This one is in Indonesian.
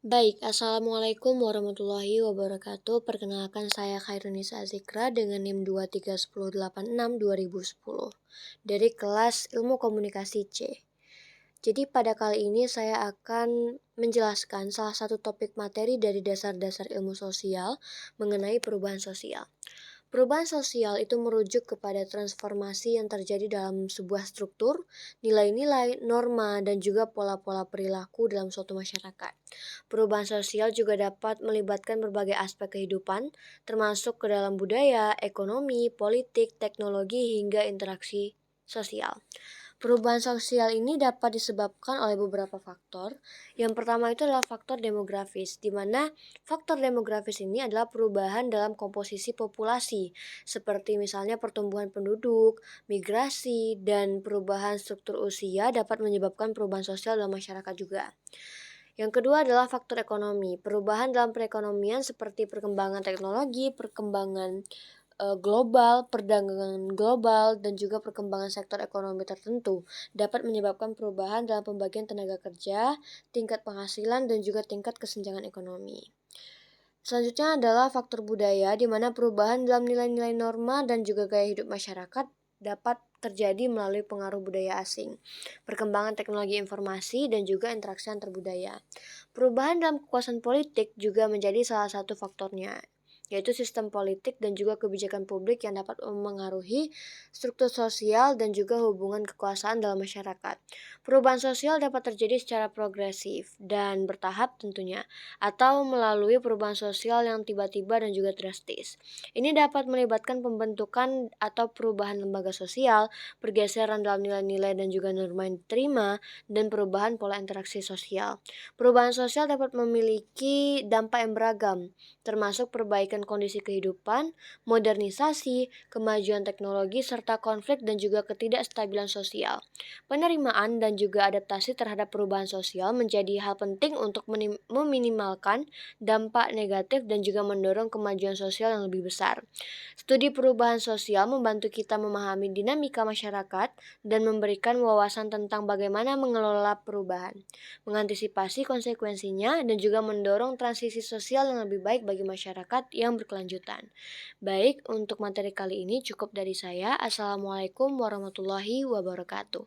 Baik, Assalamualaikum warahmatullahi wabarakatuh. Perkenalkan saya Khairunisa Zikra dengan NIM 2310866 2010 dari kelas Ilmu Komunikasi C. Jadi pada kali ini saya akan menjelaskan salah satu topik materi dari dasar-dasar ilmu sosial mengenai perubahan sosial. Perubahan sosial itu merujuk kepada transformasi yang terjadi dalam sebuah struktur, nilai-nilai, norma, dan juga pola-pola perilaku dalam suatu masyarakat. Perubahan sosial juga dapat melibatkan berbagai aspek kehidupan, termasuk ke dalam budaya, ekonomi, politik, teknologi, hingga interaksi sosial. Perubahan sosial ini dapat disebabkan oleh beberapa faktor. Yang pertama itu adalah faktor demografis, di mana faktor demografis ini adalah perubahan dalam komposisi populasi, seperti misalnya pertumbuhan penduduk, migrasi, dan perubahan struktur usia dapat menyebabkan perubahan sosial dalam masyarakat juga. Yang kedua adalah faktor ekonomi. Perubahan dalam perekonomian seperti perkembangan teknologi, perkembangan global, perdagangan global, dan juga perkembangan sektor ekonomi tertentu dapat menyebabkan perubahan dalam pembagian tenaga kerja, tingkat penghasilan, dan juga tingkat kesenjangan ekonomi. Selanjutnya adalah faktor budaya, di mana perubahan dalam nilai-nilai norma dan juga gaya hidup masyarakat dapat terjadi melalui pengaruh budaya asing, perkembangan teknologi informasi, dan juga interaksi antar budaya. Perubahan dalam kekuasaan politik juga menjadi salah satu faktornya, yaitu sistem politik dan juga kebijakan publik yang dapat memengaruhi struktur sosial dan juga hubungan kekuasaan dalam masyarakat. Perubahan sosial dapat terjadi secara progresif dan bertahap tentunya, atau melalui perubahan sosial yang tiba-tiba dan juga drastis. Ini dapat melibatkan pembentukan atau perubahan lembaga sosial, pergeseran dalam nilai-nilai dan juga norma yang diterima, dan perubahan pola interaksi sosial. Perubahan sosial dapat memiliki dampak yang beragam, termasuk perbaikan kondisi kehidupan, modernisasi, kemajuan teknologi, serta konflik dan juga ketidakstabilan sosial. Penerimaan dan juga adaptasi terhadap perubahan sosial menjadi hal penting untuk meminimalkan dampak negatif dan juga mendorong kemajuan sosial yang lebih besar. Studi perubahan sosial membantu kita memahami dinamika masyarakat dan memberikan wawasan tentang bagaimana mengelola perubahan, mengantisipasi konsekuensinya, dan juga mendorong transisi sosial yang lebih baik bagi masyarakat yang berkelanjutan. Baik, untuk materi kali ini cukup dari saya. Assalamualaikum warahmatullahi wabarakatuh.